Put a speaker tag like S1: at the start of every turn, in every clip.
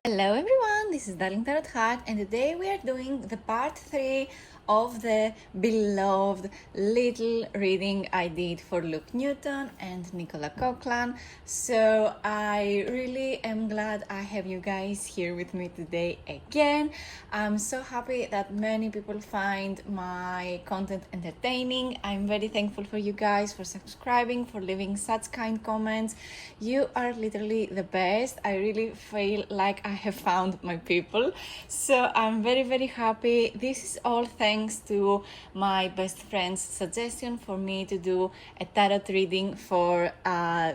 S1: Hello everyone, this is Darling Tarot Heart, and today we are doing the part 3 of the beloved little reading I did for Luke Newton and Nicola Coughlin. So I really am glad I have you guys here with me today again. I'm so happy that many people find my content entertaining. I'm very thankful for you guys for subscribing, for leaving such kind comments. You are literally the best. I really feel like I have found my people. So I'm very happy. This is all thanks to my best friend's suggestion for me to do a tarot reading for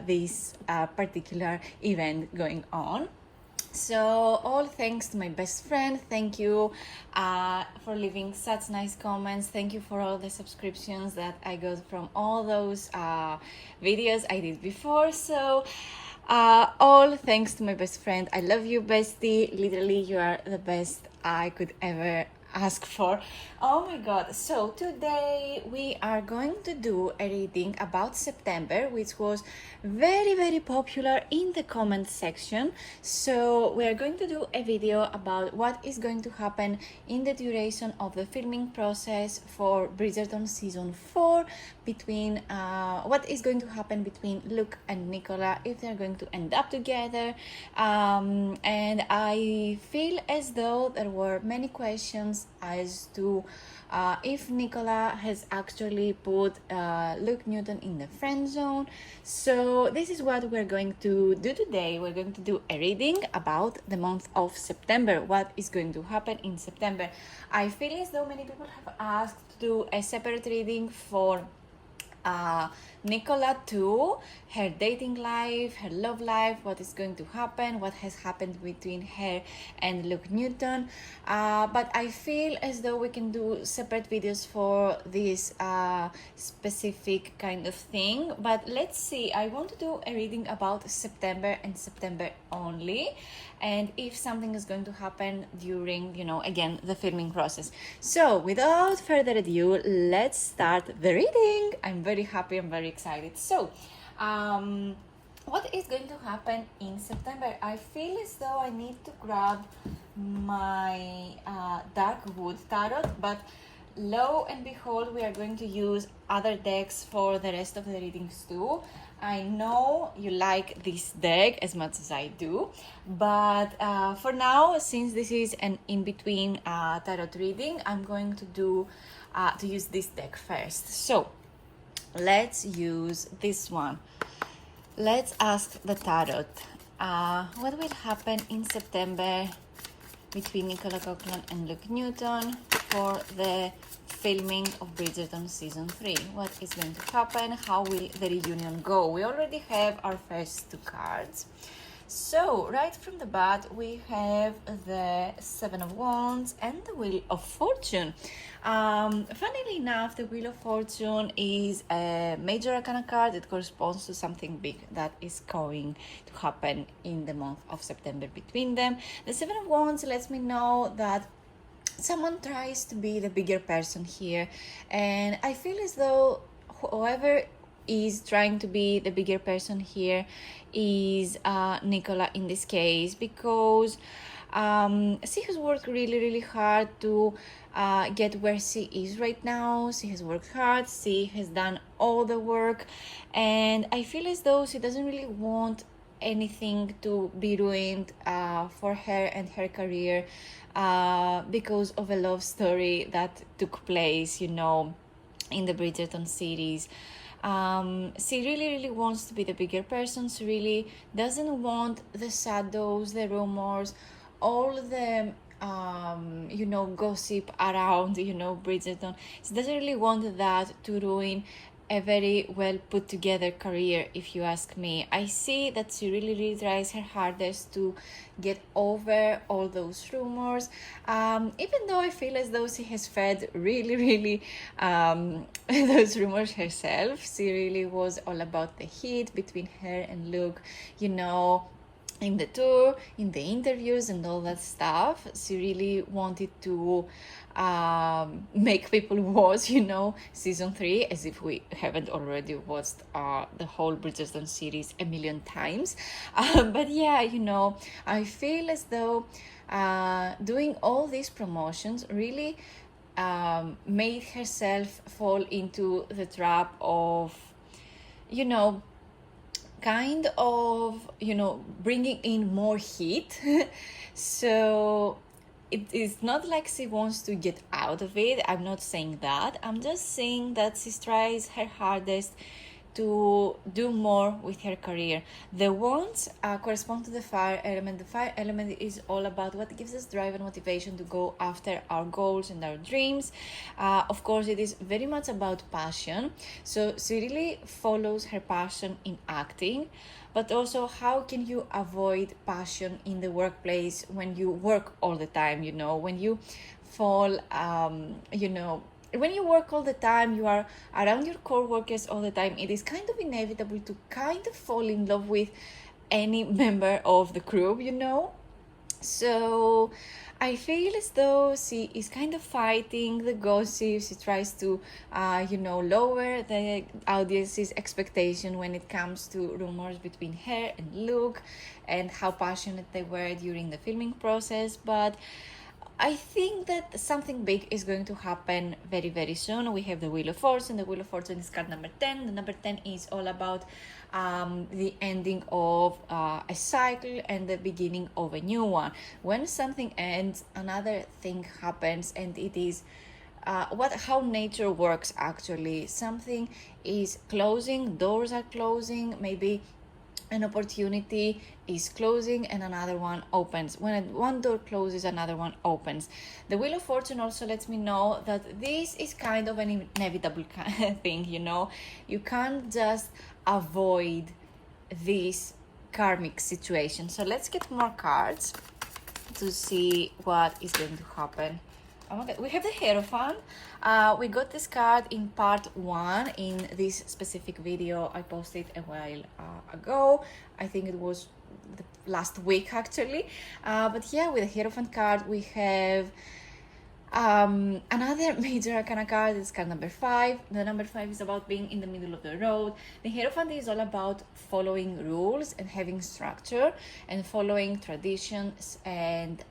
S1: this particular event going on. So all thanks to my best friend. Thank you for leaving such nice comments. Thank you for all the subscriptions that I got from all those videos I did before. So all thanks to my best friend. I love you, bestie. Literally, you are the best I could ever ask for. Oh my god. So today we are going to do a reading about September, which was very popular in the comment section. So we are going to do a video about what is going to happen in the duration of the filming process for Bridgerton season 4, between what is going to happen between Luke and Nicola, if they're going to end up together. And I feel as though there were many questions as to if Nicola has actually put Luke Newton in the friend zone. So this is what we're going to do today. We're going to do a reading about the month of September, what is going to happen in September. I feel as though many people have asked to do a separate reading for Nicola too, her dating life, her love life, what is going to happen, what has happened between her and Luke Newton. But I feel as though we can do separate videos for this specific kind of thing. But let's see, I want to do a reading about September and September only, and if something is going to happen during, again, the filming process. So without further ado, let's start the reading. I'm very happy, I'm very excited. So what is going to happen in September? I feel as though I need to grab my dark wood tarot, but lo and behold, we are going to use other decks for the rest of the readings too. I know you like this deck as much as I do, but for now, since this is an in-between tarot reading, I'm going to use this deck first. So let's use this one. Let's ask the tarot. What will happen in September between Nicola Coughlin and Luke Newton for the filming of Bridgerton season 3? What is going to happen? How will the reunion go? We already have our first two cards. So right from the bat, we have the Seven of Wands and the Wheel of Fortune. Funnily enough, the Wheel of Fortune is a major arcana card. It corresponds to something big that is going to happen in the month of September between them. The Seven of Wands lets me know that someone tries to be the bigger person here, and I feel as though whoever is trying to be the bigger person here is Nicola in this case, because she has worked really hard to get where she is right now. She has worked hard, she has done all the work, and I feel as though she doesn't really want anything to be ruined for her and her career because of a love story that took place, in the Bridgerton series. She really wants to be the bigger person. She really doesn't want the shadows, the rumors, all the gossip around, Bridgerton. She doesn't really want that to ruin a very well put together career, if you ask me. I see that she really tries her hardest to get over all those rumors, even though I feel as though she has fed really those rumors herself. She really was all about the heat between her and Luke, in the tour, in the interviews, and all that stuff. She really wanted to make people watch, season 3, as if we haven't already watched the whole Bridgerton series a million times. But yeah, I feel as though doing all these promotions really made herself fall into the trap of, kind of, bringing in more heat. So it is not like she wants to get out of it. I'm not saying that. I'm just saying that she tries her hardest to do more with her career. The wands correspond to the fire element. The fire element is all about what gives us drive and motivation to go after our goals and our dreams. Of course, it is very much about passion. So she really follows her passion in acting, but also how can you avoid passion in the workplace when you work all the time, when you fall, when you work all the time, you are around your co-workers all the time, it is kind of inevitable to kind of fall in love with any member of the crew, So I feel as though she is kind of fighting the gossip. She tries to, lower the audience's expectation when it comes to rumors between her and Luke and how passionate they were during the filming process. But I think that something big is going to happen very, very soon. We have the Wheel of Fortune. The Wheel of Fortune is card number 10. The number 10 is all about the ending of a cycle and the beginning of a new one. When something ends, another thing happens, and it is how nature works actually. Something is closing, doors are closing, maybe an opportunity is closing and another one opens. When one door closes, another one opens. The Wheel of Fortune also lets me know that this is kind of an inevitable thing, You can't just avoid this karmic situation. So let's get more cards to see what is going to happen. Oh, okay. We have the Hierophant. We got this card in part 1 in this specific video I posted a while ago. I think it was the last week actually. But yeah, with the Hierophant card we have another major arcana card. Is card number 5. The number 5 is about being in the middle of the road. The Hierophant is all about following rules and having structure and following traditions and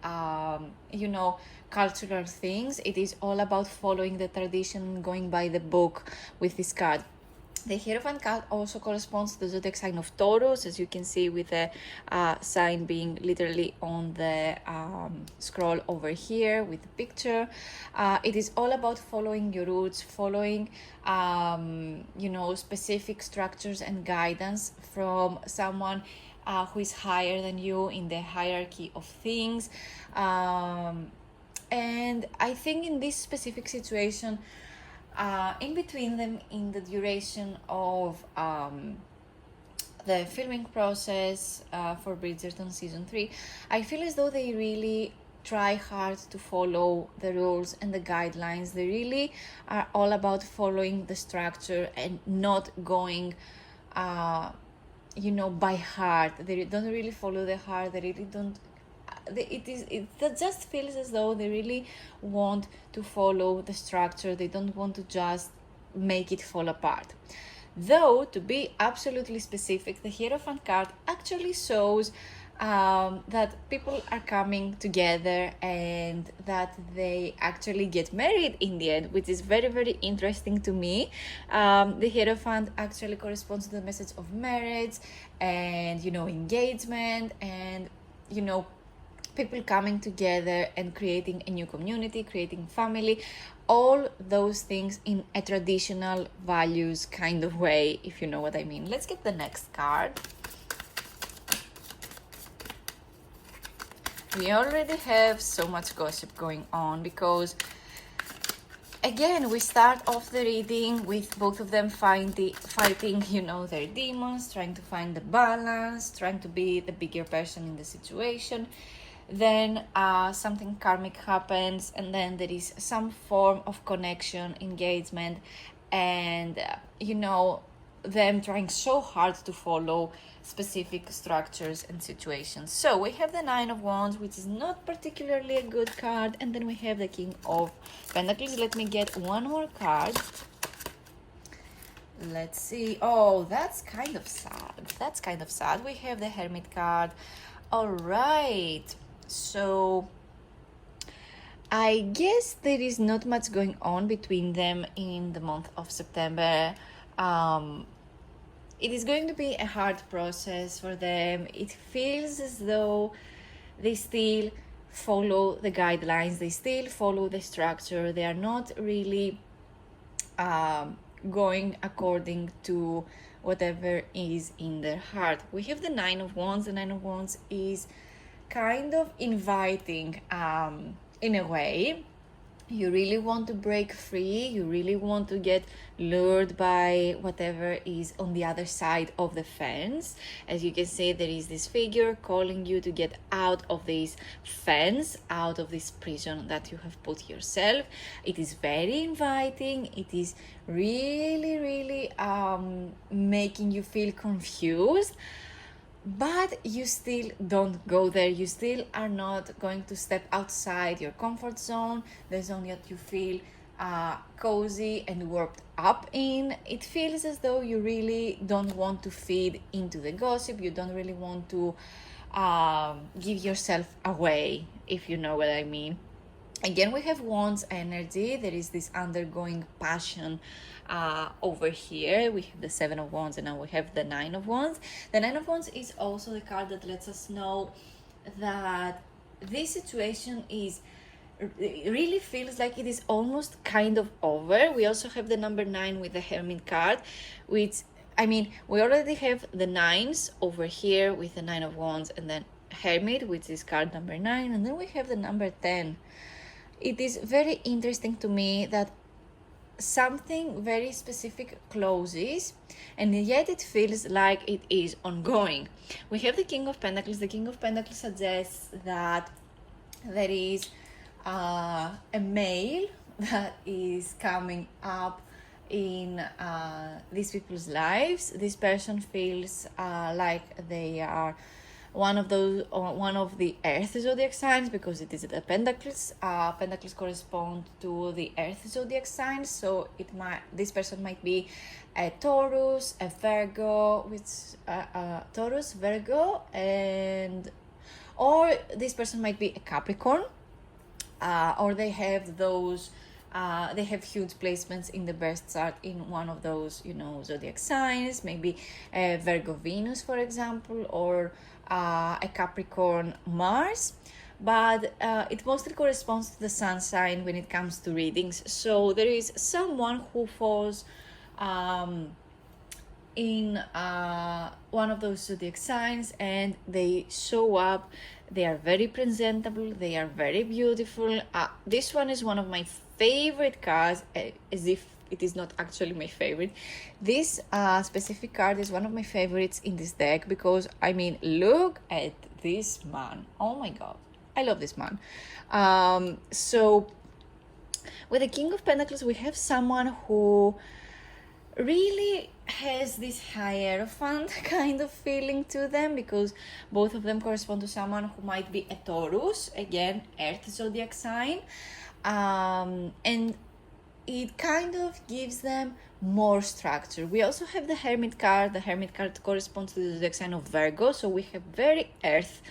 S1: cultural things. It is all about following the tradition, going by the book with this card. The Hierophant card also corresponds to the zodiac sign of Taurus, as you can see with the sign being literally on the scroll over here with the picture. It is all about following your roots, following specific structures and guidance from someone who is higher than you in the hierarchy of things. And I think in this specific situation, in between them, in the duration of the filming process for Bridgerton season 3, I feel as though they really try hard to follow the rules and the guidelines. They really are all about following the structure and not going by heart. They don't really follow the heart. They really don't. It just feels as though they really want to follow the structure. They don't want to just make it fall apart. Though, to be absolutely specific, the Hierophant card actually shows that people are coming together and that they actually get married in the end, which is very, very interesting to me. The Hierophant actually corresponds to the message of marriage and, engagement and, people coming together and creating a new community, creating family, all those things in a traditional values kind of way, if you know what I mean. Let's get the next card. We already have so much gossip going on because, again, we start off the reading with both of them fighting, their demons, trying to find the balance, trying to be the bigger person in the situation. Then something karmic happens, and then there is some form of connection, engagement, and them trying so hard to follow specific structures and situations. So we have the Nine of Wands, which is not particularly a good card, and then we have the King of Pentacles. Let me get one more card. Let's see. Oh, that's kind of sad. We have the Hermit card. All right. So I guess there is not much going on between them in the month of September. It is going to be a hard process for them. It feels as though they still follow the guidelines, they still follow the structure. They are not really going according to whatever is in their heart. We have the Nine of Wands. The Nine of Wands is kind of inviting in a way. You really want to break free, you really want to get lured by whatever is on the other side of the fence. As you can see, there is this figure calling you to get out of this fence, out of this prison that you have put yourself. It is very inviting. It is really making you feel confused. But you still don't go there. You still are not going to step outside your comfort zone, the zone that you feel cozy and warped up in. It feels as though you really don't want to feed into the gossip. You don't really want to give yourself away, if you know what I mean. Again, we have Wands energy. There is this undergoing passion over here. We have the Seven of Wands, and now we have the Nine of Wands. The Nine of Wands is also the card that lets us know that this situation is, it really feels like it is almost kind of over. We also have the number 9 with the Hermit card, which, I mean, we already have the nines over here with the Nine of Wands and then Hermit, which is card number 9, and then we have the number 10. It is very interesting to me that something very specific closes, and yet it feels like it is ongoing. We have the King of Pentacles. The King of Pentacles suggests that there is a male that is coming up in these people's lives. This person feels like they are one of the earth zodiac signs, because it is the Pentacles. Pentacles correspond to the earth zodiac signs, so this person might be a Taurus, a Virgo, Taurus, Virgo, or this person might be a Capricorn, or they have those. They have huge placements in the birth chart in one of those, zodiac signs, maybe a Virgo Venus, for example, or a Capricorn Mars. But it mostly corresponds to the sun sign when it comes to readings. So there is someone who falls in one of those zodiac signs, and they show up. They are very presentable, they are very beautiful. This one is one of my favorite cards, as if it is not actually my favorite. This specific card is one of my favorites in this deck, because look at this man. Oh my god, I love this man. So with the King of Pentacles, we have someone who really has this Hierophant kind of feeling to them, because both of them correspond to someone who might be a Taurus, again, earth zodiac sign, and it kind of gives them more structure. We also have the Hermit card. The Hermit card corresponds to the zodiac sign of Virgo, so we have very earth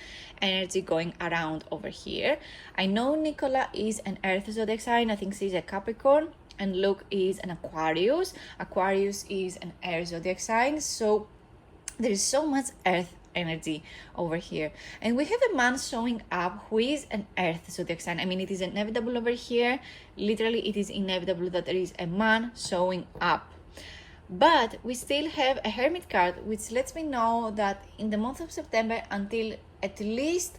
S1: energy going around over here. I know Nicola is an earth zodiac sign. I think she's a Capricorn, and Luke is an Aquarius. Aquarius is an air zodiac sign, so there is so much earth energy over here. And we have a man showing up who is an earth zodiac sign. It is inevitable over here. Literally, it is inevitable that there is a man showing up. But we still have a Hermit card, which lets me know that in the month of September, until at least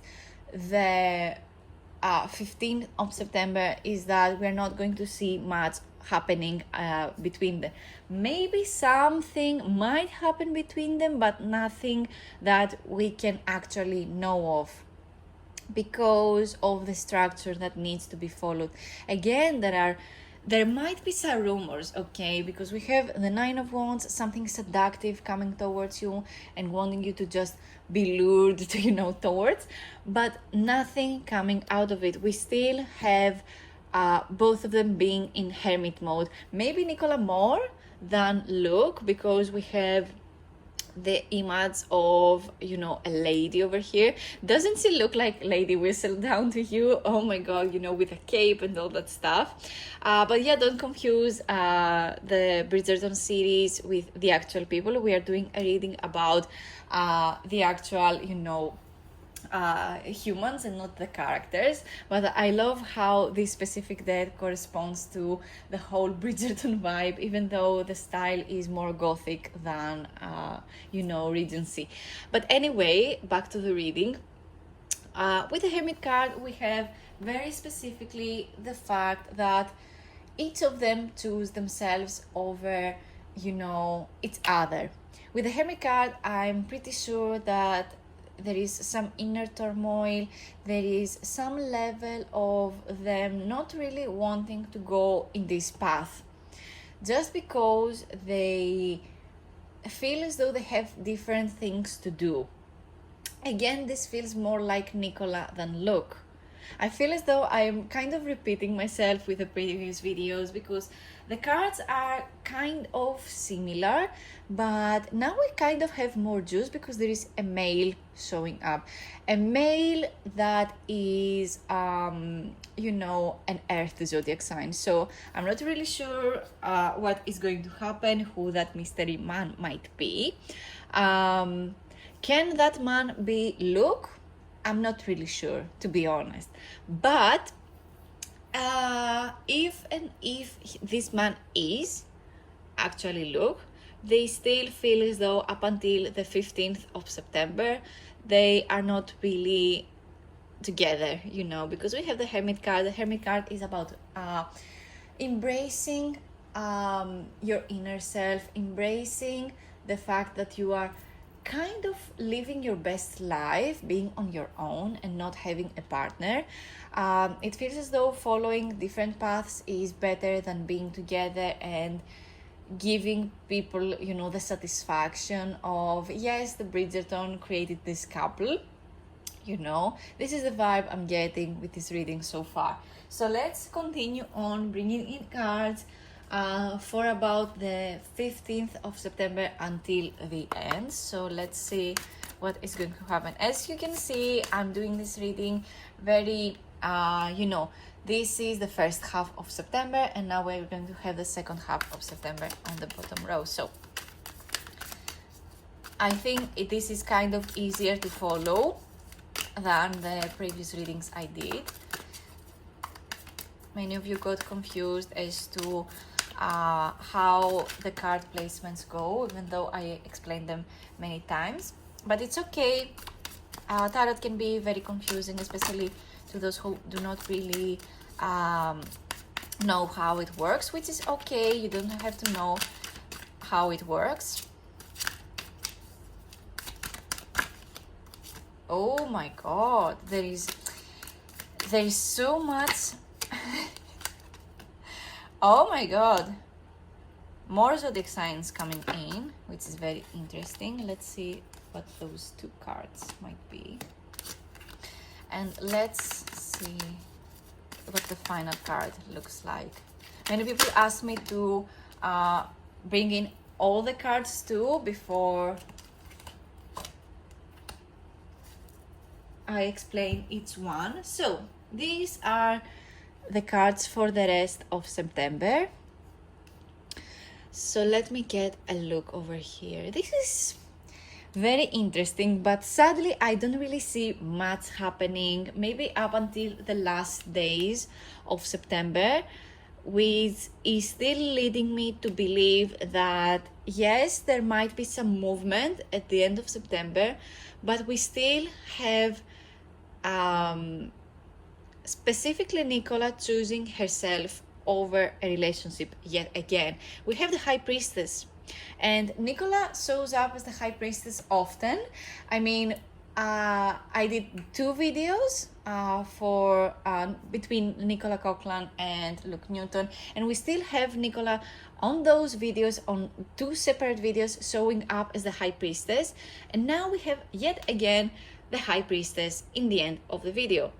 S1: the 15th of September, is that we're not going to see much happening between them. Maybe something might happen between them, but nothing that we can actually know of, because of the structure that needs to be followed. Again, there there might be some rumors, okay, because we have the Nine of Wands, something seductive coming towards you and wanting you to just be lured to, towards, but nothing coming out of it. We still have both of them being in hermit mode. Maybe Nicola more than Luke, because we have the image of a lady over here. Doesn't she look like Lady Whistledown to you? Oh my god, with a cape and all that stuff. But yeah, don't confuse the Bridgerton series with the actual people. We are doing a reading about the actual humans and not the characters. But I love how this specific deck corresponds to the whole Bridgerton vibe, even though the style is more gothic than Regency. But anyway, back to the reading. With the Hermit card, we have very specifically the fact that each of them choose themselves over each other. With the Hermit card, I'm pretty sure that there is some inner turmoil, there is some level of them not really wanting to go in this path, just because they feel as though they have different things to do. Again, this feels more like Nicola than Luke. I feel as though I'm kind of repeating myself with the previous videos, because the cards are kind of similar, but now we kind of have more juice because there is a male showing up. A male that is, an earth zodiac sign. So I'm not really sure what is going to happen, who that mystery man might be. Can that man be Luke? I'm not really sure, to be honest. But if this man is actually Luke, they still feel as though up until the 15th of September, they are not really together, because we have the Hermit card. The Hermit card is about embracing your inner self, embracing the fact that you are kind of living your best life, being on your own and not having a partner. It feels as though following different paths is better than being together and giving people, the satisfaction of, yes, the Bridgerton created this couple. This is the vibe I'm getting with this reading so far. So let's continue on bringing in cards for about the 15th of September until the end. So let's see what is going to happen. As you can see, I'm doing this reading very, this is the first half of September, and now we're going to have the second half of September on the bottom row. So I think this is kind of easier to follow than the previous readings I did. Many of you got confused as to how the card placements go, even though I explained them many times. But it's okay. Tarot can be very confusing, especially to those who do not really know how it works, which is okay. You don't have to know how it works. Oh my god, there is so much. Oh my god, more zodiac signs coming in, which is very interesting. Let's see what those two cards might be, and let's see what the final card looks like. Many people ask me to bring in all the cards too before I explain each one. So these are the cards for the rest of September. So let me get a look over here. This is very interesting, but sadly I don't really see much happening, maybe up until the last days of September, which is still leading me to believe that yes, there might be some movement at the end of September, but we still have specifically Nicola choosing herself over a relationship yet again. We have the High Priestess, and Nicola shows up as the High Priestess often. I mean, I did 2 videos for between Nicola Coughlin and Luke Newton, and we still have Nicola on those videos, on 2 separate videos, showing up as the High Priestess. And now we have yet again the High Priestess in the end of the video.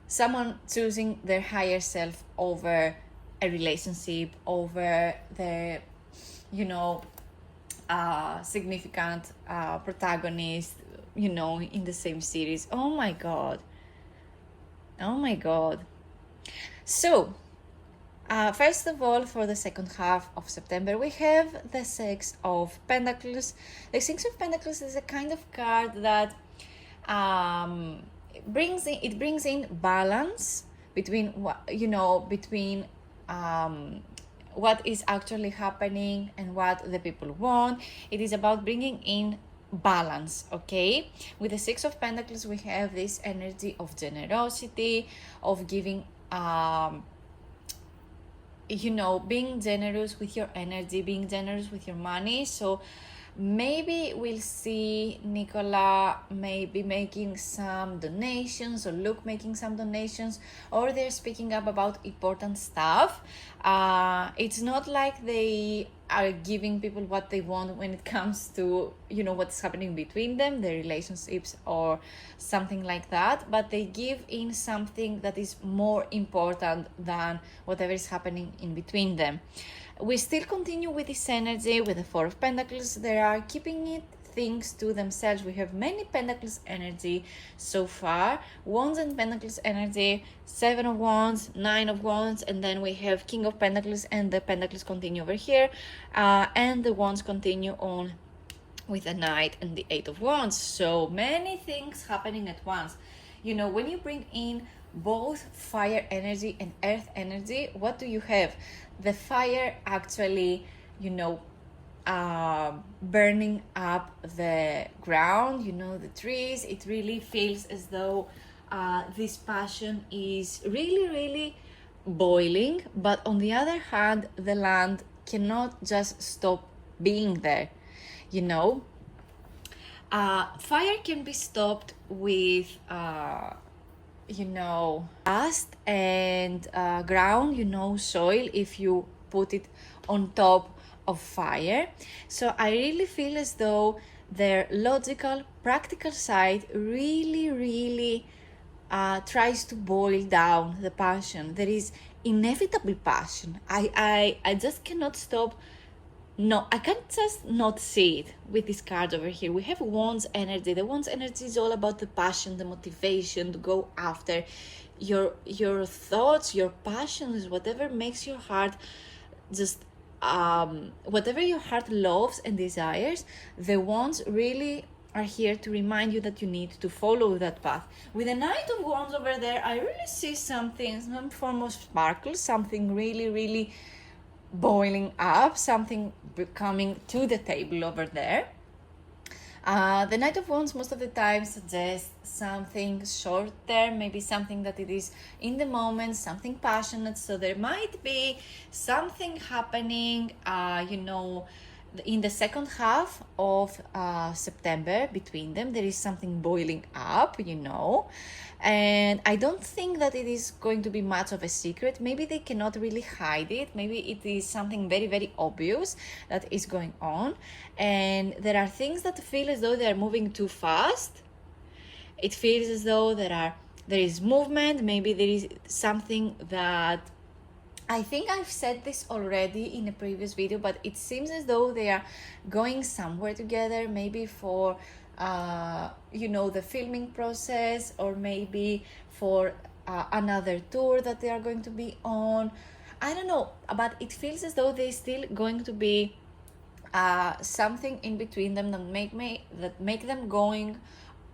S1: Someone choosing their higher self over a relationship, over their, significant protagonist, in the same series. Oh my god. So first of all, for the second half of September, we have the Six of Pentacles. The Six of Pentacles is a kind of card that brings in balance between what is actually happening and what the people want. It is about bringing in balance, okay? With the Six of Pentacles, we have this energy of generosity, of giving, being generous with your energy, being generous with your money. So maybe we'll see Nicola maybe making some donations, or Luke making some donations, or they're speaking up about important stuff. It's not like they are giving people what they want when it comes to, what's happening between them, their relationships or something like that, but they give in something that is more important than whatever is happening in between them. We still continue with this energy with the Four of Pentacles. They are keeping it things to themselves. We have many Pentacles energy so far. Wands and Pentacles energy, Seven of Wands, Nine of Wands, and then we have King of Pentacles, and the Pentacles continue over here, and the Wands continue on with the Knight and the Eight of Wands. So many things happening at once. When you bring in both fire energy and earth energy, what do you have? The fire actually, burning up the ground, the trees. It really feels as though this passion is really, really boiling. But on the other hand, the land cannot just stop being there, fire can be stopped with dust and ground, soil, if you put it on top of fire. So I really feel as though their logical, practical side really tries to boil down the passion. There is inevitable passion. I just cannot stop. No, I can't just not see it with this card over here. We have Wands energy. The Wands energy is all about the passion, the motivation to go after your thoughts, your passions, whatever makes your heart just, whatever your heart loves and desires. The Wands really are here to remind you that you need to follow that path. With the Knight of Wands over there, I really see something, some form of sparkle, something really boiling up, something coming to the table over there. The Knight of Wands most of the time suggests something short term, maybe something that it is in the moment, something passionate. So there might be something happening, in the second half of September between them. There is something boiling up, and I don't think that it is going to be much of a secret. Maybe they cannot really hide it. Maybe it is something very obvious that is going on, and there are things that feel as though they are moving too fast. It feels as though there is movement. Maybe there is something that, I think I've said this already in a previous video, but it seems as though they are going somewhere together, maybe for the filming process, or maybe for another tour that they are going to be on. I don't know, but it feels as though there's still going to be something in between them that make them going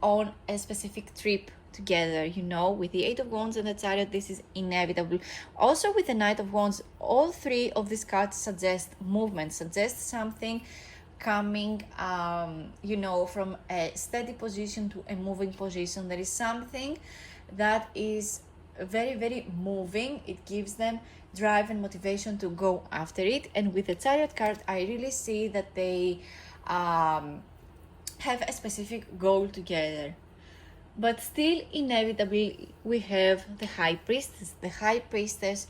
S1: on a specific trip together. With the Eight of Wands and the Chariot, this is inevitable. Also with the Knight of Wands, all three of these cards suggest movement, suggest something coming from a steady position to a moving position. There is something that is very moving. It gives them drive and motivation to go after it. And with the Chariot card, I really see that they have a specific goal together. But still, inevitably, we have the high priestess. The high priestess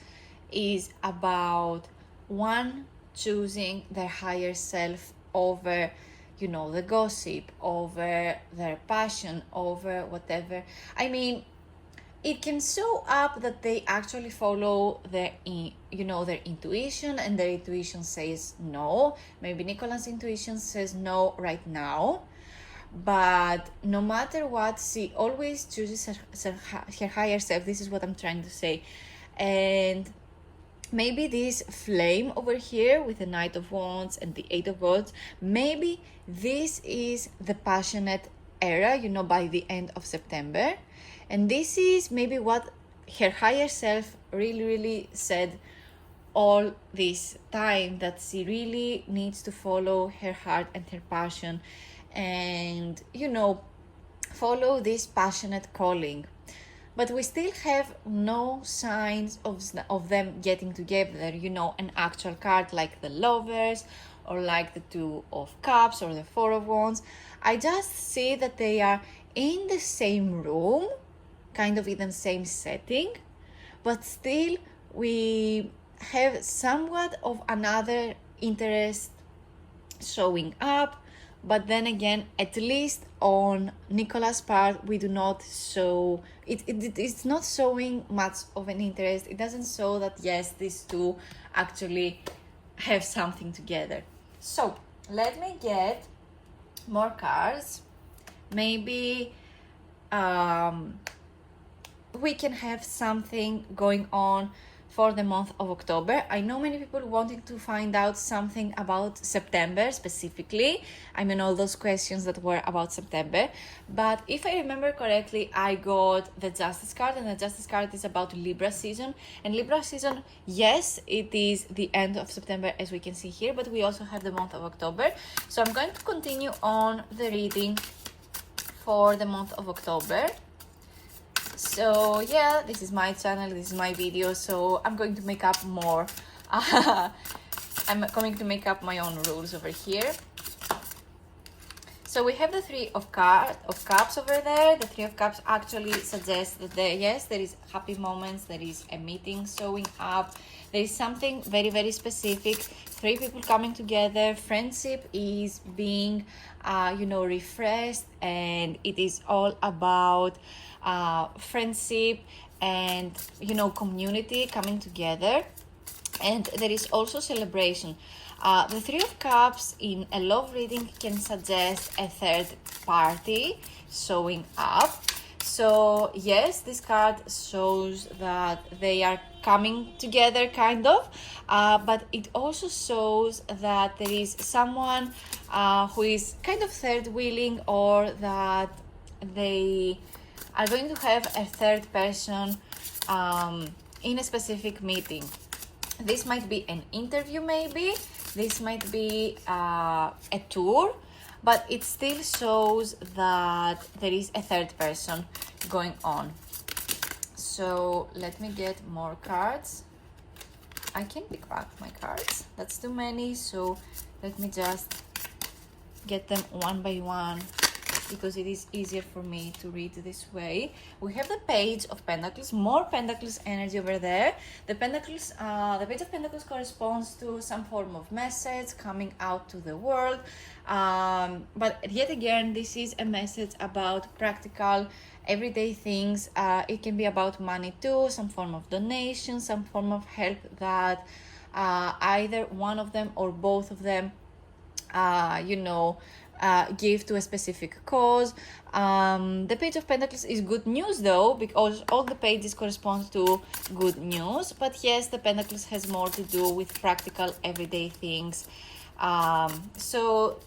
S1: is about one choosing their higher self over, the gossip, over their passion, over whatever. I mean, it can show up that they actually follow their intuition, and their intuition says no. Maybe Nicola's intuition says no right now, but no matter what, she always chooses her higher self. This is what I'm trying to say. And maybe this flame over here with the Knight of Wands and the Eight of Wands, maybe this is the passionate era, by the end of September. And this is maybe what her higher self really, really said all this time, that she really needs to follow her heart and her passion, and follow this passionate calling. But we still have no signs of them getting together, an actual card like the Lovers, or like the Two of Cups, or the Four of Wands. I just see that they are in the same room, kind of in the same setting, but still we have somewhat of another interest showing up. But then again, at least on Nicola's part, we do not show it's not showing much of an interest. It doesn't show that yes, these two actually have something together. So let me get more cards. Maybe we can have something going on for the month of October. I know many people wanting to find out something about September specifically. I mean, all those questions that were about September. But if I remember correctly, I got the Justice card, and the Justice card is about Libra season. And Libra season, yes, it is the end of September, as we can see here, but we also have the month of October. So I'm going to continue on the reading for the month of October. So yeah, this is my channel, this is my video, so I'm going to make up more. I'm going to make up my own rules over here. So we have the Three of Cups over there. The Three of Cups actually suggests that there is happy moments, there is a meeting showing up, there is something very, very specific. Three people coming together. Friendship is being, refreshed, and it is all about friendship and, community coming together. And there is also celebration. The Three of Cups in a love reading can suggest a third party showing up. So yes, this card shows that they are coming together, kind of, but it also shows that there is someone who is kind of third wheeling, or that they are going to have a third person in a specific meeting. This might be an interview, maybe. This might be a tour, but it still shows that there is a third person going on. So let me get more cards. I can pick back my cards. That's too many, so let me just get them one by one, because it is easier for me to read this way. We have the Page of Pentacles, more Pentacles energy over there. The Pentacles, the Page of Pentacles corresponds to some form of message coming out to the world. But yet again, this is a message about practical, everyday things. It can be about money too, some form of donation, some form of help that either one of them or both of them give to a specific cause. The Page of Pentacles is good news though, because all the pages correspond to good news. But yes, the Pentacles has more to do with practical everyday things. So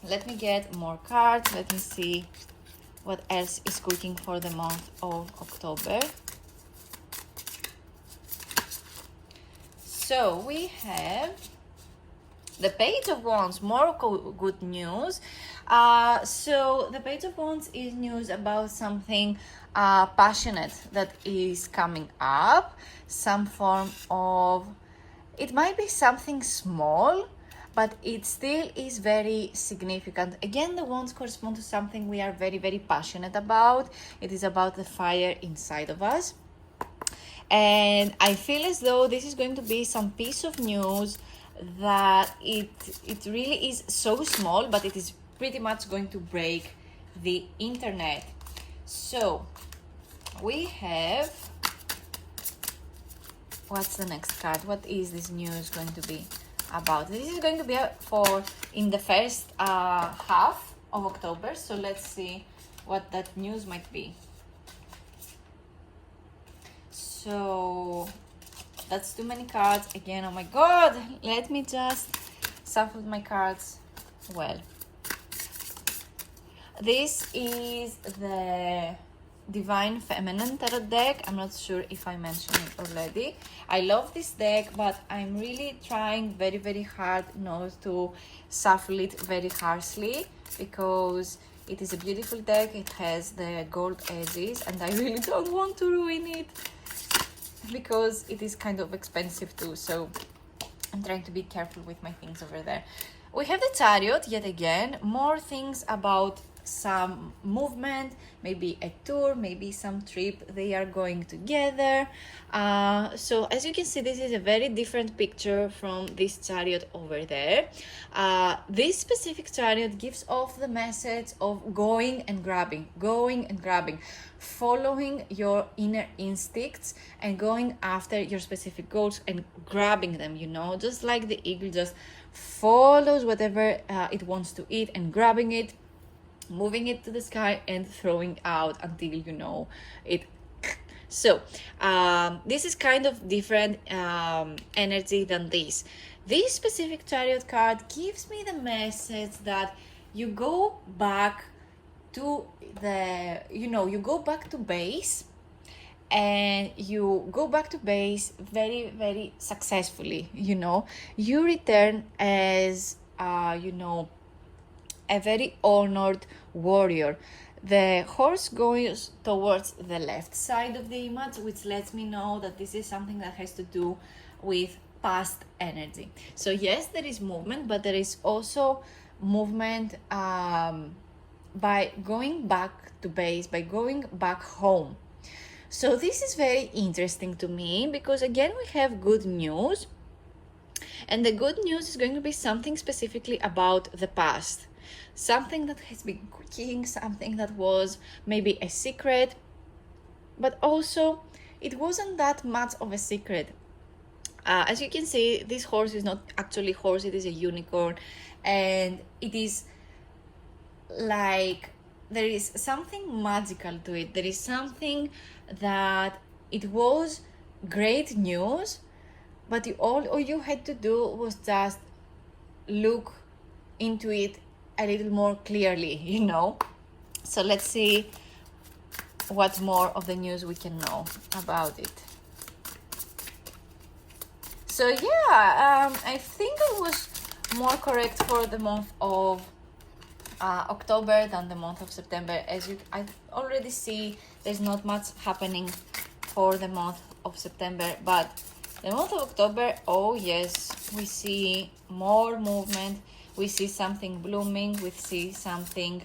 S1: let me get more cards. Let me see what else is cooking for the month of October. So we have the Page of Wands, more good news. So the Page of Wands is news about something passionate that is coming up. Some form of, it might be something small, but it still is very significant. Again, the wands correspond to something we are very, very passionate about. It is about the fire inside of us. And I feel as though this is going to be some piece of news that it really is so small, but it is pretty much going to break the internet. So we have, what's the next card? What is this news going to be about? This is going to be for in the first half of October. So let's see what that news might be. So that's too many cards again. Oh my god, let me just shuffle my cards well. This is the Divine Feminine Tarot deck. I'm not sure if I mentioned it already. I love this deck, but I'm really trying very, very hard not to shuffle it very harshly, because it is a beautiful deck. It has the gold edges and I really don't want to ruin it, because it is kind of expensive too. So I'm trying to be careful with my things over there. We have the Chariot yet again. More things about some movement, maybe a tour, maybe some trip they are going together. So as you can see, this is a very different picture from this Chariot over there. This specific Chariot gives off the message of going and grabbing, following your inner instincts and going after your specific goals and grabbing them, just like the eagle just follows whatever it wants to eat and grabbing it, moving it to the sky and throwing out until it. So this is kind of different energy than this. This specific Chariot card gives me the message that you go back to you go back to base, and you go back to base very, very successfully. You return as a very honored warrior. The horse goes towards the left side of the image, which lets me know that this is something that has to do with past energy. So yes, there is movement, but there is also movement by going back to base, by going back home. So this is very interesting to me, because again, we have good news, and the good news is going to be something specifically about the past. Something that has been cooking, something that was maybe a secret, but also it wasn't that much of a secret. As you can see, this horse is not actually horse, it is a unicorn, and it is like there is something magical to it. There is something that it was great news, but all you had to do was just look into it a little more clearly, So let's see what more of the news we can know about it. So yeah, I think I was more correct for the month of October than the month of September. I already see there's not much happening for the month of September, but the month of October, oh yes, we see more movement. We see something blooming, we see something,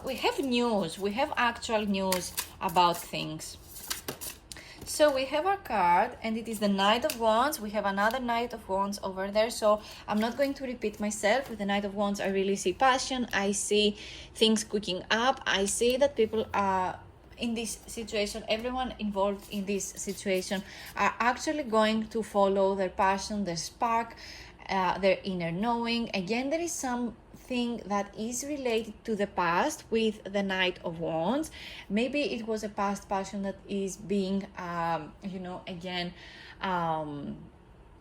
S1: we have news, we have actual news about things. So we have our card, and it is the Knight of Wands. We have another Knight of Wands over there, so I'm not going to repeat myself. With the Knight of Wands, I really see passion, I see things cooking up, I see that people are in this situation, everyone involved in this situation are actually going to follow their passion, their spark, their inner knowing. Again, there is something that is related to the past with the Knight of Wands. Maybe it was a past passion that is being,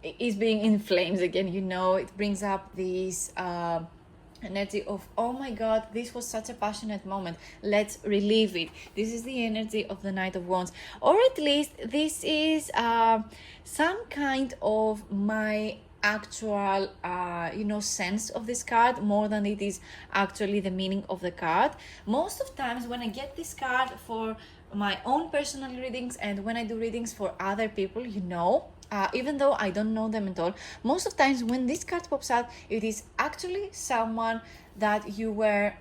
S1: is being in flames again. It brings up this energy of, oh my god, this was such a passionate moment, let's relive it. This is the energy of the Knight of Wands, or at least this is some kind of my actual sense of this card, more than it is actually the meaning of the card. Most of times when I get this card for my own personal readings and when I do readings for other people, even though I don't know them at all, most of times when this card pops out, it is actually someone that you were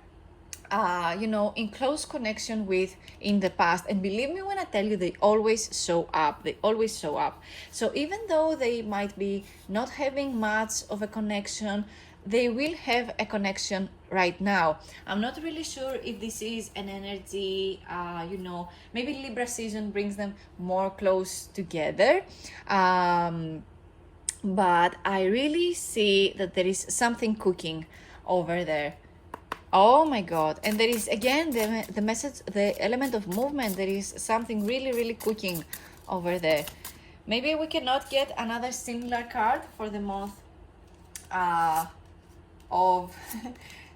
S1: in close connection with in the past. And believe me when I tell you, they always show up. So even though they might be not having much of a connection, they will have a connection right now. I'm not really sure if this is an energy, maybe Libra season brings them more close together. But I really see that there is something cooking over there. Oh my God. And there is again the message, the element of movement. There is something really, really cooking over there. Maybe we cannot get another similar card for the month of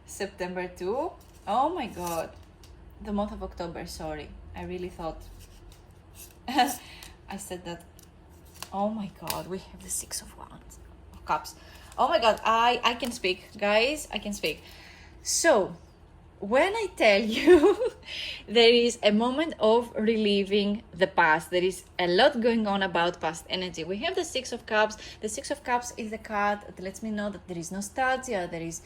S1: September too. Oh my God. The month of October, sorry. I really thought I said that. Oh my God, we have the Six of Wands, of Cups. Oh my God, I can speak, guys, I can speak. So, when I tell you there is a moment of relieving the past, there is a lot going on about past energy. We have the Six of Cups. The Six of Cups is the card that lets me know that there is nostalgia, there is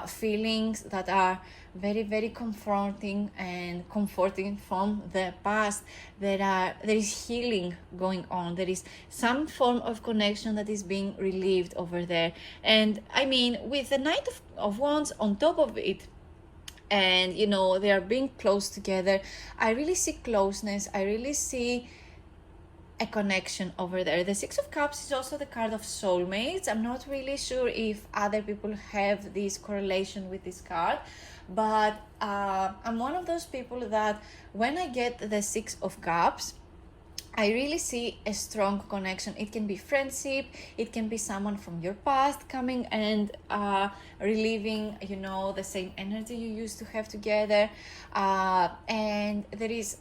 S1: feelings that are very, very confronting and comforting from the past. There is healing going on. There is some form of connection that is being relieved over there. And I mean, with the Knight of Wands on top of it, and they are being close together, I really see closeness. I really see a connection over there. The Six of Cups is also the card of soulmates. I'm not really sure if other people have this correlation with this card, but I'm one of those people that when I get the Six of Cups, I really see a strong connection. It can be friendship, it can be someone from your past coming and relieving, the same energy you used to have together. And there is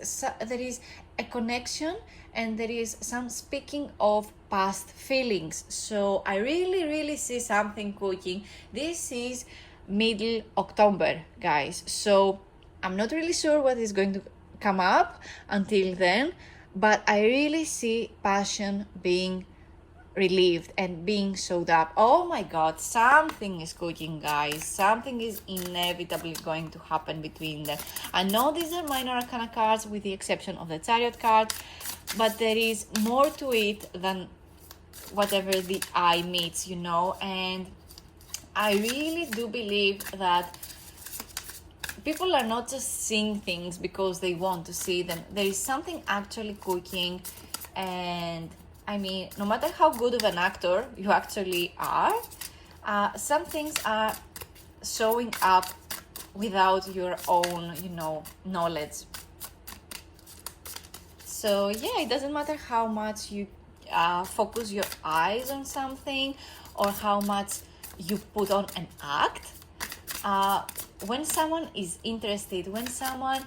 S1: a connection, and there is some speaking of past feelings. So I really, really see something cooking. This is middle October, guys. So I'm not really sure what is going to come up until then, but I really see passion being relieved and being showed up. Oh my God, something is cooking, guys. Something is inevitably going to happen between them. I know these are minor arcana cards with the exception of the Chariot card, but there is more to it than whatever the eye meets, and I really do believe that people are not just seeing things because they want to see them. There is something actually cooking, and I mean, no matter how good of an actor you actually are, some things are showing up without your own, knowledge. So yeah, it doesn't matter how much you focus your eyes on something or how much you put on an act. When someone is interested, when someone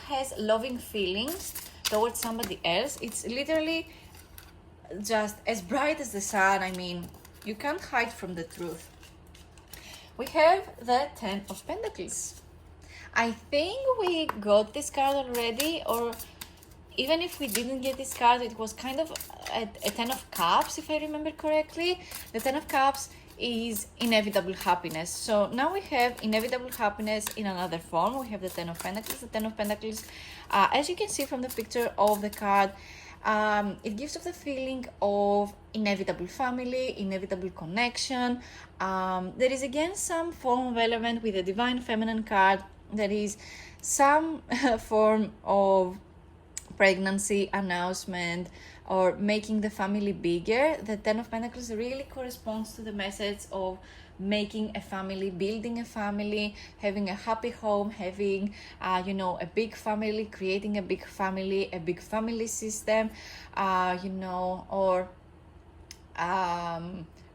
S1: has loving feelings towards somebody else, it's literally just as bright as the sun. I mean, you can't hide from the truth. We have the Ten of Pentacles. I think we got this card already, or even if we didn't get this card, it was kind of a Ten of Cups, if I remember correctly. The Ten of Cups is inevitable happiness. So now we have inevitable happiness in another form. We have the Ten of Pentacles. The Ten of Pentacles, as you can see from the picture of the card, it gives off the feeling of inevitable family, inevitable connection. There is again some form of element with the Divine Feminine card. There is some form of pregnancy announcement or making the family bigger. The Ten of Pentacles really corresponds to the message of making a family, building a family, having a happy home, having a big family, creating a big family system, or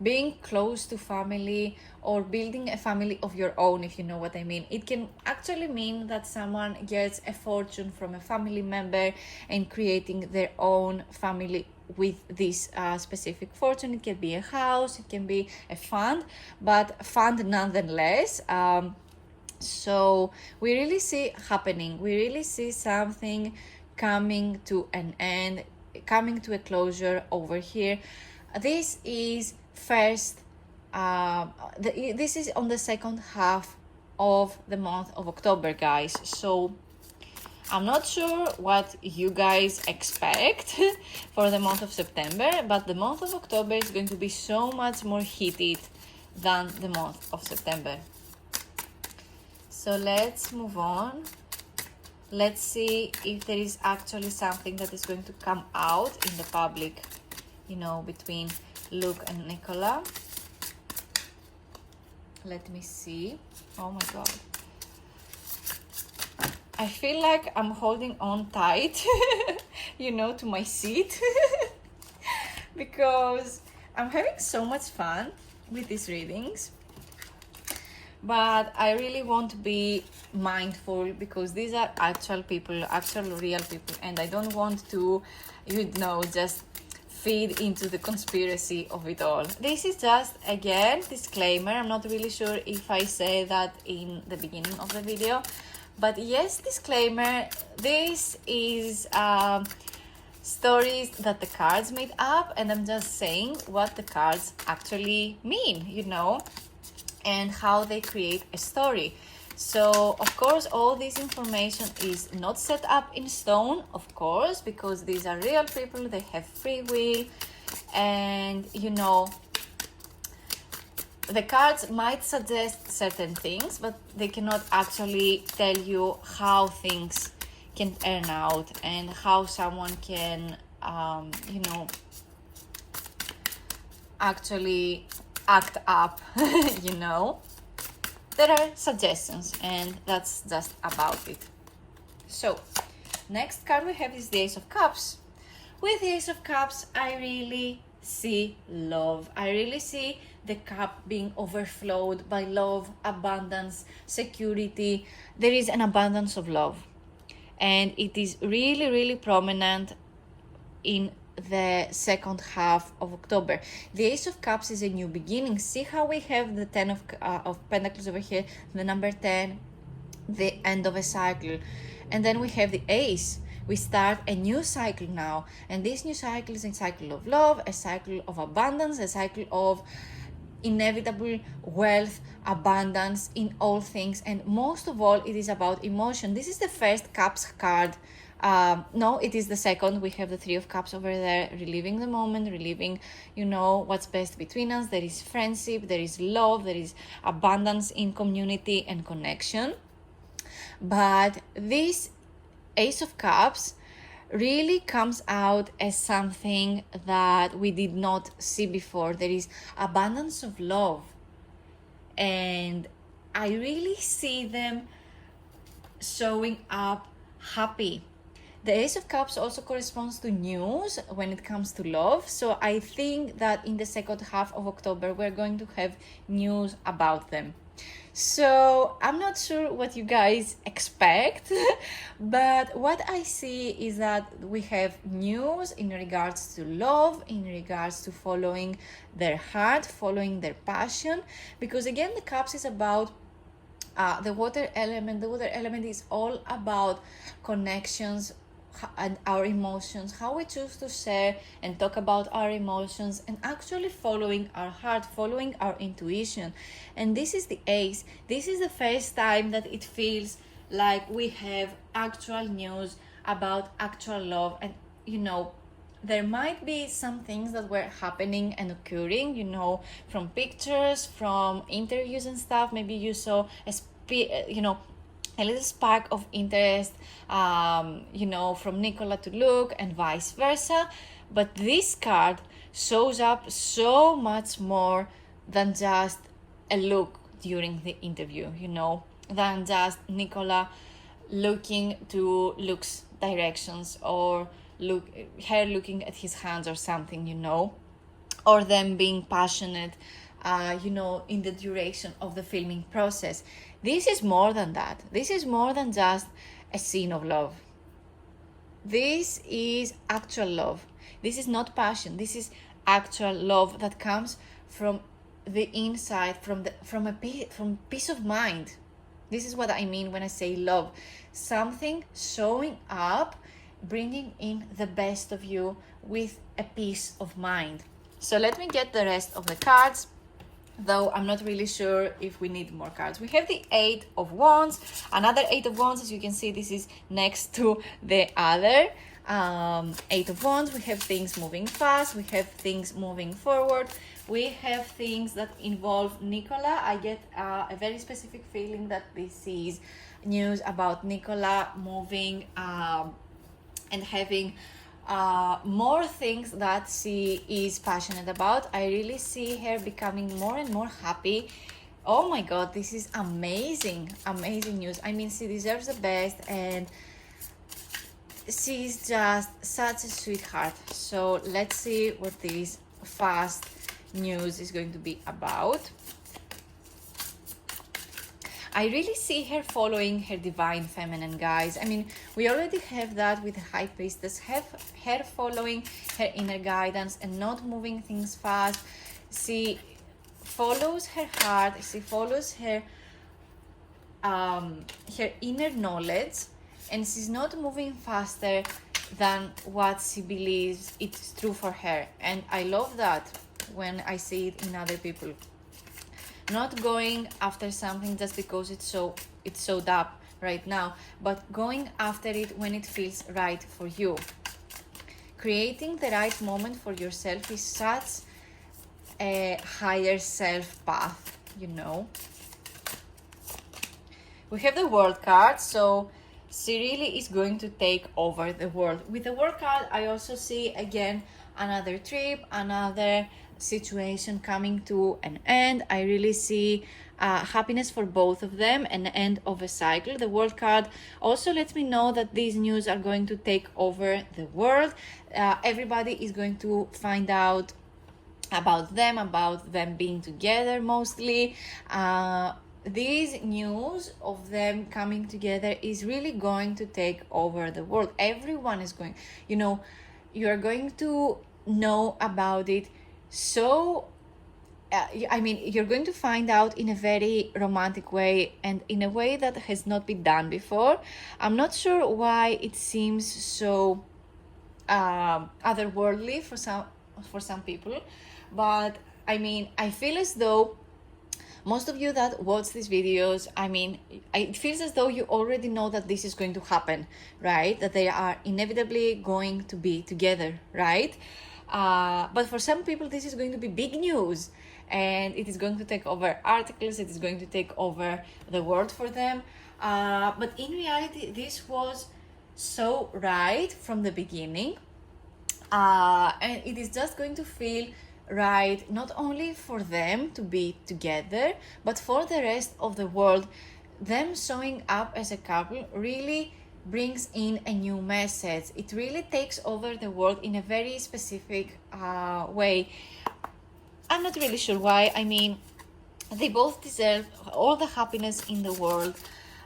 S1: being close to family, or building a family of your own, if you know what I mean. It can actually mean that someone gets a fortune from a family member and creating their own family with this specific fortune. It can be a house, it can be a fund, but fund nonetheless. So we really see happening, we really see something coming to an end, coming to a closure over here. This is first, this is on the second half of the month of October, guys. So I'm not sure what you guys expect for the month of September, but the month of October is going to be so much more heated than the month of September. So let's move on. Let's see if there is actually something that is going to come out in the public, between Luke and Nicola. Let me see. Oh my God. I feel like I'm holding on tight, to my seat because I'm having so much fun with these readings. But I really want to be mindful because these are actual people, actual real people, and I don't want to, just feed into the conspiracy of it all. This is just, again, disclaimer. I'm not really sure if I say that in the beginning of the video, but yes, disclaimer, this is stories that the cards made up, and I'm just saying what the cards actually mean, and how they create a story. So, of course, all this information is not set up in stone, of course, because these are real people, they have free will, and, the cards might suggest certain things, but they cannot actually tell you how things can turn out and how someone can, actually act up, There are suggestions, and that's just about it. So, next card we have is the Ace of Cups. With the Ace of Cups, I really see love. I really see the cup being overflowed by love, abundance, security. There is an abundance of love, and it is really, really prominent in the second half of October. The Ace of Cups is a new beginning. See how we have the 10 of Pentacles over here, the number 10, the end of a cycle, and then we have the Ace. We start a new cycle now, and this new cycle is a cycle of love, a cycle of abundance, a cycle of inevitable wealth, abundance in all things, and most of all, it is about emotion. This is the first Cups card. No, it is the second. We have the Three of Cups over there, reliving the moment, reliving, what's best between us. There is friendship, there is love, there is abundance in community and connection. But this Ace of Cups really comes out as something that we did not see before. There is abundance of love, and I really see them showing up happy. The Ace of Cups also corresponds to news when it comes to love, so I think that in the second half of October we're going to have news about them. So I'm not sure what you guys expect, but what I see is that we have news in regards to love, in regards to following their heart, following their passion, because again, the Cups is about the water element. The water element is all about connections and our emotions, how we choose to share and talk about our emotions, and actually following our heart, following our intuition. And this is the Ace. This is the first time that it feels like we have actual news about actual love. And there might be some things that were happening and occurring, from pictures, from interviews and stuff. Maybe you saw a little spark of interest, from Nicola to Luke and vice versa. But this card shows up so much more than just a look during the interview, than just Nicola looking to Luke's directions, or her looking at his hands or something, or them being passionate, in the duration of the filming process. This is more than that. This is more than just a scene of love. This is actual love. This is not passion. This is actual love that comes from the inside, from peace of mind. This is what I mean when I say love. Something showing up, bringing in the best of you with a peace of mind. So let me get the rest of the cards, though I'm not really sure if we need more cards. We have the Eight of Wands, another Eight of Wands. As you can see, this is next to the other Eight of Wands. We have things moving fast, we have things moving forward, we have things that involve Nicola. I get a very specific feeling that this is news about Nicola moving and having more things that she is passionate about. I really see her becoming more and more happy. Oh my god, this is amazing, amazing news. I mean, she deserves the best, and she's just such a sweetheart. So let's see what this fast news is going to be about. I really see her following her divine feminine, guys. I mean, we already have that with the High Priestess, have her following her inner guidance and not moving things fast. She follows her heart, she follows her her inner knowledge, and she's not moving faster than what she believes it's true for her. And I love that when I see it in other people. Not going after something just because it's so up right now, but going after it when it feels right for you. Creating the right moment for yourself is such a higher self path, you know. We have the World card, so she really is going to take over the world. With the World card, I also see again another trip, another situation coming to an end. I really see happiness for both of them, an end of a cycle. The World card also lets me know that these news are going to take over the world. Everybody is going to find out about them being together mostly. These news of them coming together is really going to take over the world. Everyone is going, you know, you're going to know about it. So I mean, you're going to find out in a very romantic way and in a way that has not been done before. I'm not sure why it seems so otherworldly for some people, but I mean, I feel as though most of you that watch these videos, I mean, it feels as though you already know that this is going to happen, right? That they are inevitably going to be together, right? But for some people, this is going to be big news, and it is going to take over articles, it is going to take over the world for them. But in reality, this was so right from the beginning, and it is just going to feel right not only for them to be together, but for the rest of the world. Them showing up as a couple really brings in a new message. It really takes over the world in a very specific way. I'm not really sure why. I mean, they both deserve all the happiness in the world.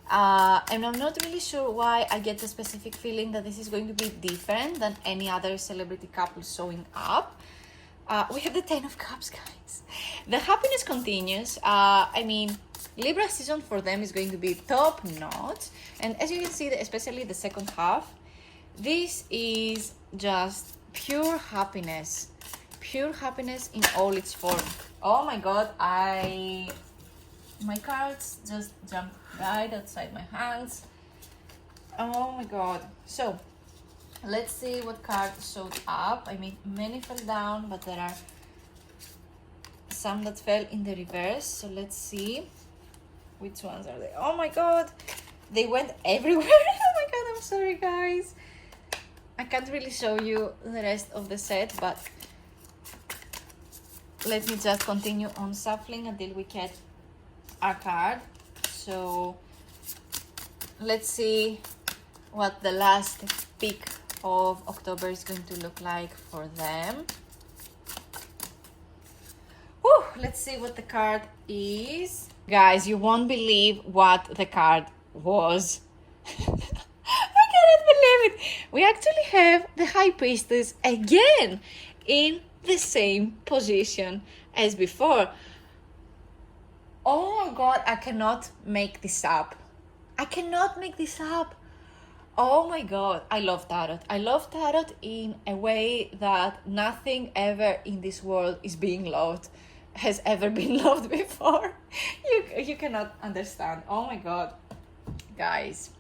S1: And I'm not really sure why I get the specific feeling that this is going to be different than any other celebrity couple showing up. We have the Ten of Cups, guys. The happiness continues. I mean, Libra season for them is going to be top notch. And as you can see, especially the second half, this is just pure happiness. Pure happiness in all its form. Oh my god, my cards just jumped right outside my hands. Oh my god. So, let's see what card showed up. I mean, many fell down, but there are some that fell in the reverse. So let's see which ones are they. Oh my god, they went everywhere. Oh my god, I'm sorry, guys. I can't really show you the rest of the set, but let me just continue on shuffling until we get our card. So let's see what the last peak of October is going to look like for them. Whew, let's see what the card is. Guys, you won't believe what the card was. I cannot believe it. We actually have the High Priestess again in the same position as before. Oh my god, I cannot make this up. I cannot make this up. Oh my god, I love tarot. I love tarot in a way that nothing ever in this world is being loved, has ever been loved before. You cannot understand. Oh my god. Guys,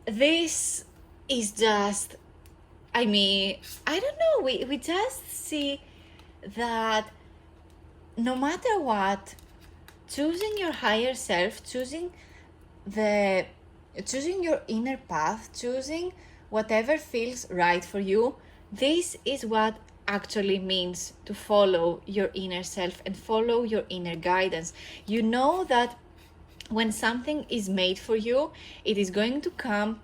S1: this is just, I mean, I don't know, we just see that no matter what, choosing your higher self, choosing your inner path, choosing whatever feels right for you, this is what actually means to follow your inner self and follow your inner guidance. You know that when something is made for you, it is going to come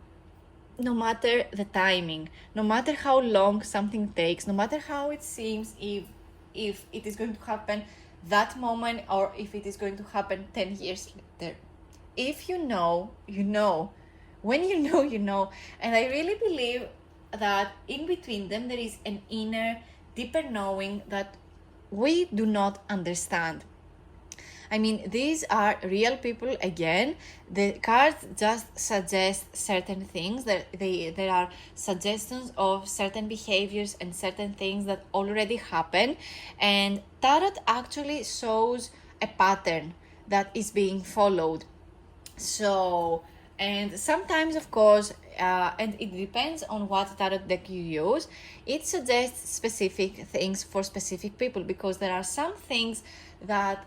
S1: no matter the timing, no matter how long something takes, no matter how it seems, if it is going to happen that moment or if it is going to happen 10 years later. If you know, you know. When you know, you know. And I really believe that in between them there is an inner, deeper knowing that we do not understand. I mean, these are real people again. The cards just suggest certain things. There are suggestions of certain behaviors and certain things that already happen. And tarot actually shows a pattern that is being followed. So, and sometimes, of course, and it depends on what tarot deck you use, it suggests specific things for specific people, because there are some things that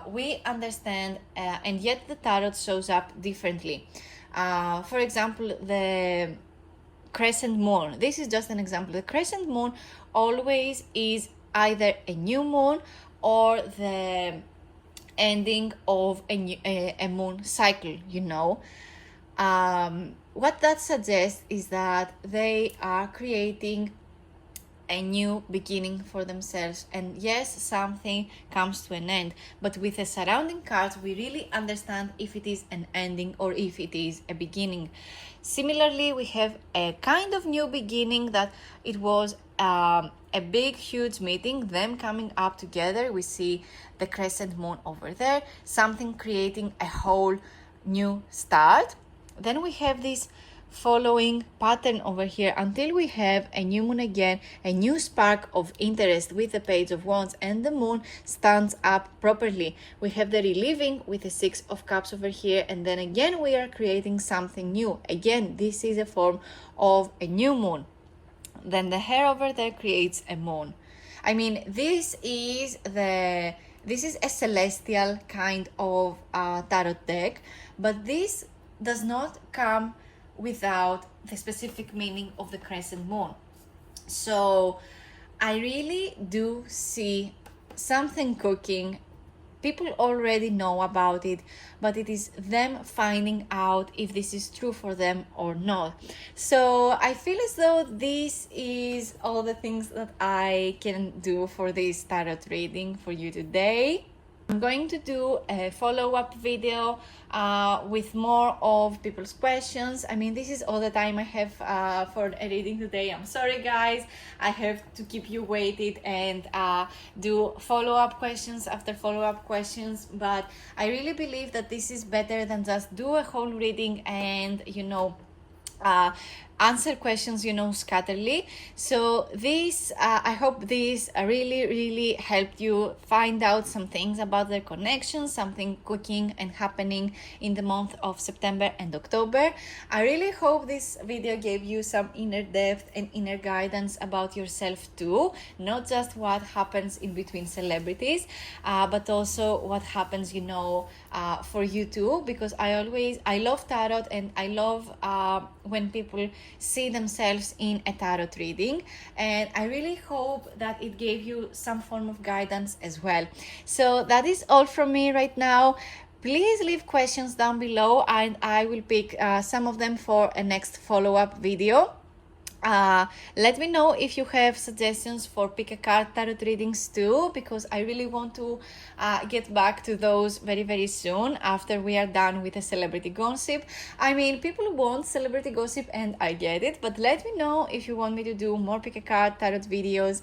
S1: we understand and yet the tarot shows up differently. For example, the crescent moon. This is just an example. The crescent moon always is either a new moon or the ending of a moon cycle, you know. What that suggests is that they are creating a new beginning for themselves, and yes, something comes to an end, but with the surrounding cards we really understand if it is an ending or if it is a beginning. Similarly, we have a kind of new beginning that it was a big huge meeting, them coming up together. We see the crescent moon over there, something creating a whole new start. Then we have this following pattern over here until we have a new moon again, a new spark of interest with the Page of Wands, and the moon stands up properly. We have the reliving with the Six of Cups over here, and then again we are creating something new. Again, this is a form of a new moon. Then the hair over there creates a moon. I mean, this is a celestial kind of tarot deck, but this does not come without the specific meaning of the crescent moon. So I really do see something cooking. People already know about it, but it is them finding out if this is true for them or not. So I feel as though this is all the things that I can do for this tarot reading for you today. I'm going to do a follow-up video with more of people's questions. I mean, this is all the time I have for a reading today. I'm sorry, guys. I have to keep you waited and do follow-up questions after follow-up questions. But I really believe that this is better than just do a whole reading and, you know, answer questions, you know, scatterly. So this I hope this really helped you find out some things about their connections, something cooking and happening in the month of September and October. I really hope this video gave you some inner depth and inner guidance about yourself too, not just what happens in between celebrities, but also what happens, you know, for you too, because I love tarot, and I love when people see themselves in a tarot reading, and I really hope that it gave you some form of guidance as well. So that is all from me right now. Please leave questions down below and I will pick some of them for a next follow-up video. Let me know if you have suggestions for pick a card tarot readings too, because I really want to get back to those very soon after we are done with the celebrity gossip. I mean, people want celebrity gossip and I get it, but let me know if you want me to do more pick a card tarot videos.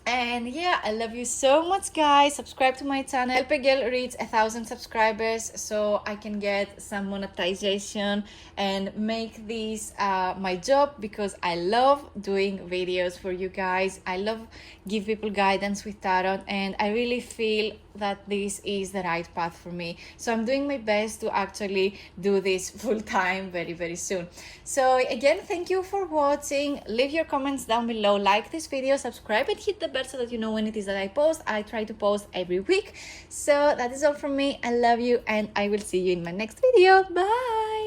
S1: And yeah, I love you so much, guys. Subscribe to my channel. Help a girl reach 1,000 subscribers so I can get some monetization and make this my job, because I love doing videos for you guys. I love give people guidance with tarot, and I really feel that this is the right path for me. So I'm doing my best to actually do this full time very, very soon. So again, thank you for watching. Leave your comments down below, like this video, subscribe and hit the bell so that you know when it is that I post. I try to post every week. So that is all from me. I love you, and I will see you in my next video. Bye.